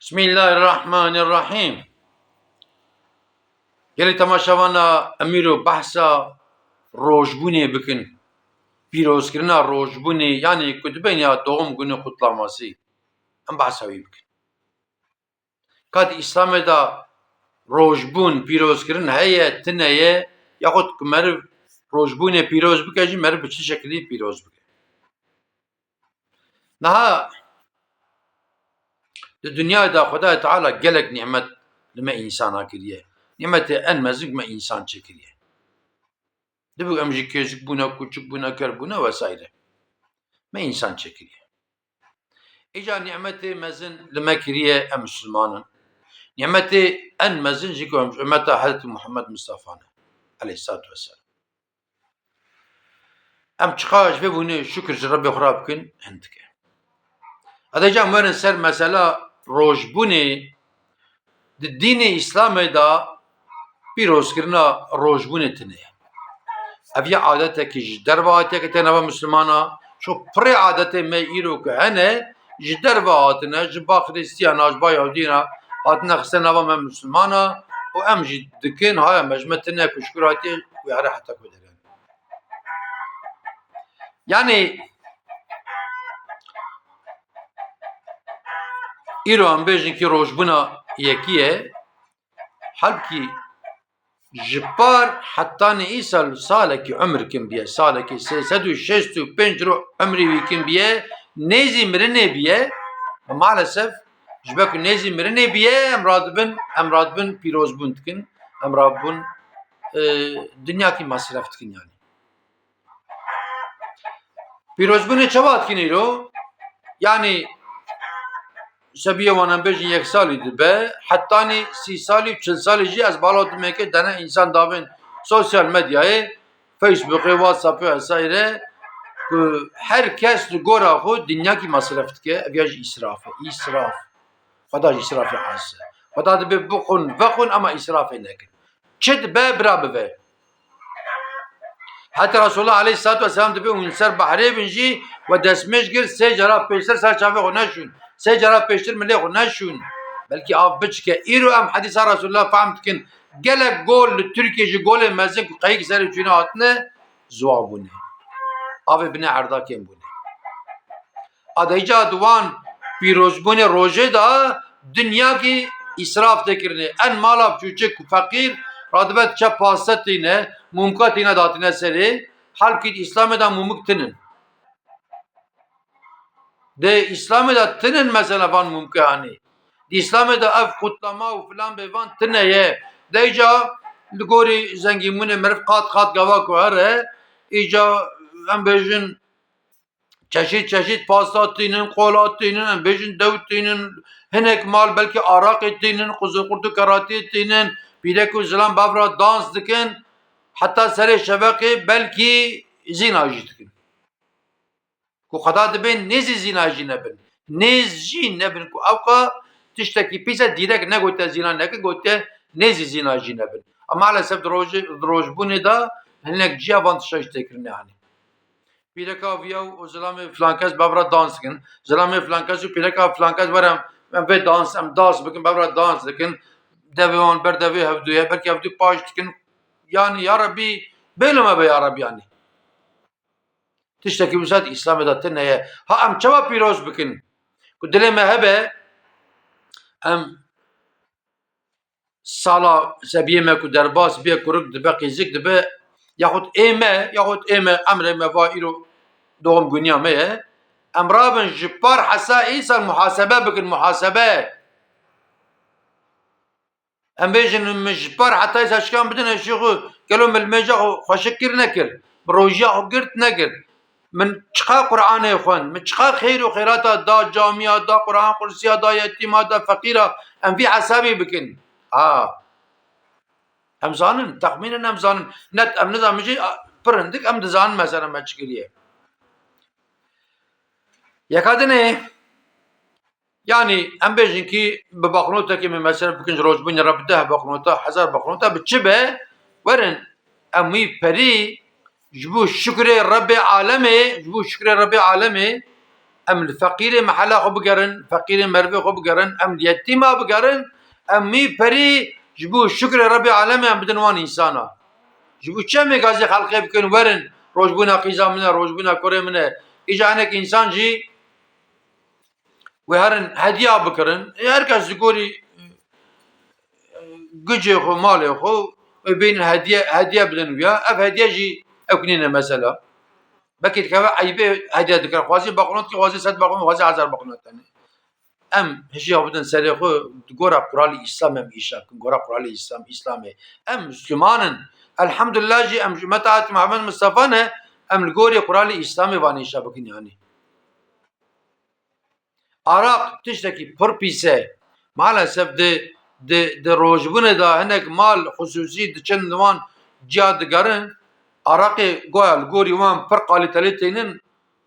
بسم الله الرحمن الرحیم. گلی تماشاوانا امیرو بحثا روجبونی بکن، پیروزکرنا روجبونی یعنی کتبین یا دوم گونه خطلاماسی ام بحثاوی بکن. کات اسلام دا روجبون پیروزکرن هیه تنهیه یا خود کمر روجبونی پیروز بکجی مر به چه شکلی پیروز بکن. نها الدنيا دا خدا تعالى قالك نعمة لما إنسان كريه نعمة أن مزق ما إنسان شكريه دبو أمجي كيزك بونا كوشك بونا كربونا وسائله ما إنسان شكريه إجا نعمة مزن لما كريه أم مسلمان نعمة أن مزن جيكو نعمة حضرت محمد مصطفى عليه الصلاة والسلام أم تشخاش ببوني شكر ربي خرابكن عندك هذا جا مرن سر مسألة روجبوني الدين الإسلامي دا پیروز کرنا روجبونه تنه. اویا عادته که جدر واته که تنها مسلمانا شو پر عادته می ایرو که هنه جدر واتنه جبا خریستیانا جبا یهودینا هاتنه خسنا و من مسلمانا و ام جدکن های مجمتنه کشکراتی و یاره حتی کدرن. یعنی ایرو هم بیشن که روجبونه یکیه حالکی جبار حتى نيسال سالك عمر كم بيه سالك سدو شستو بنجرو عمري ويكم بيه نيزي مرني بيه مالسف جبك نيزي مرني بيه امراد بن بيروز بنتكن امراد بن دنيا كي مصرف تكن يعني بيروز بن چوات كنيرو يعني شبیه وانم بیشتر یک سالی دبه حتی نی 30 سالی 40 سالی جی از بالات میگه دنه انسان داون سوشال مدیای فیسبوک واتساپ وسایره که هر کس لگورا خود دنیا کی مصرف که اویاج اسراف خدا اسراف حاسه خدا دبه بخون اما اسراف نکن چد به برا به حتی رسول الله علیه الصلاه و السلام دبه اون سر بحری بنجی و دسمش گیر سه جراب پیشتر سر چاوه خونشون سه جراب پیشتر ملی خونشون بلکه آب بچکه ایرو هم حدیث رسول الله فهمت کن گلک گول ترکیه جی گول مزن که قیق سر چونه آتنه زوابونه آب بنه عرضا کن بونه آدایجا دوان پیروز بونه روژه دا دنیا کی اسراف تکرنه ان مالا بچوچه فقیر رادبت چه پاستینه ممکاتینه داتینه سری halkı İslam'da mumuktin'in. De İslam'da tinin mesela van mumkani. De İslam'da ev kutlama u filan bevan tineye. De ica ligori zengimune merf kat gava kuare. İca em bejin çeşit pastatinin, kolatinin, em bejin devtinin, hinek mal belki arak ettiğinin, kuzu kurdu karate ettiğinin, bileku zilan bavra dans dikin. Hatta sere şebeke belki zinacı dikin. Ku xada dibin nezi zinacı nebin. Nezci nebin ku avka tişteki pisa direkt ne gote zina nekin gote nezi zinacı nebin. Ama maalesef drojbuni da hinek ciya vantışaj tekirne hani. Pileka viyav o zilame flankez bavra dans dikin. Zilame flankezu pileka flankez varem ve dans bikin bavra dans dikin. Devi on ber devi hevduye belki hevdu paş dikin. Yani ya Rabbi belime be ya Rabbi yani. Tişteki müsaade İslam'da tenneye ha am çava piroz bikin. Ku dileme hebe am sala sebiyeme ku derbas biye kuruk dibe qizik dibe yahut eme emre mevairu doğum günyame emrabın jipar hasa insan muhasebe bikin muhasebe ام بیشن مجبر حتی از اشکام بدن اشیخو کلو ملمجا خوشکر نکر بروجیا گرت نکر من چقا قرآن خوان من چقا خیر و خیرات دا جامعه دا قرآن قرصیه دا یتیمه دا فقیره ام فی حسابی بکن ام زانن تخمینن ام زانن نت ام نظام میشه پرندک ام دزان مثلا مچکریه یکادنه Yani em bejin ki bi baknota ki mesela bugün rojbun rabde baknota 1000 baknota biçibe verin emi peri jbu şükre Rabbi alemi jbu şükre Rabbi alemi ام الفقير محلا خو بگرن فقير مرفي خو بگرن ام اليتيمة بگرن ام مي بري جبو شكر رب العالمين بدن وان انسانا جبو چمي غازي خلقي بكن ورن روجبونا قيزا منه روجبونا كوري منه اجا انك انسان جي وهرن هدية بكرن هركس زگوري gücü خو مالي خو بين هدية بدن ويا اف هدية جي اكنينا مثلا بكيت كفا عيبه هدية دكر خوازي باقونات كي خوازي 100 باقون خوازي 1000 باقونات يعني ام هشيا بدن سري خو غورا قرال الاسلام ام ايشا غورا قرال الاسلام اسلامي ام مسلمانن الحمد لله جي ام متعت محمد مصطفى نه ام الغوري قرال الاسلامي واني ايشا بكين يعني عراق تشتكي پرپیسه maalesef de rojbune da hinek mal xusûsî diçin li wan ciya digerin Iraqê goya li gorî wan pir qalîtelî tênin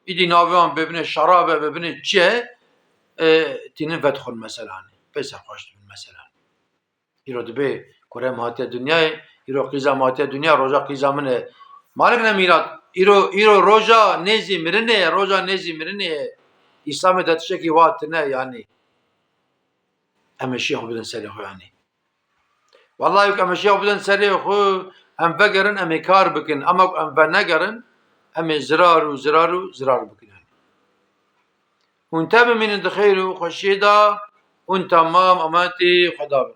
îdî navê wan bibine şerabe bibine çi ye tînin vedixwin mesela pê serxweş dibin mesela îro dibe ku rem hatiye dunyayê îro qîza me hatiye dunya roja qîza min e malik ne mîrat îro roja nêzî mirinê ye roja nêzî mirinê ye İslamê de tiştekî wa tune yani em eşîya xwe bidin serê xwe yani vallahi em eşîya xwe bidin serê xwe em vegerin em ê kar bikin ama em venegerin em ê zirar û zirar û zirar bikin yani hûn te bimînin di xêr û xweşiyê de hûn temam emanetê xweda bin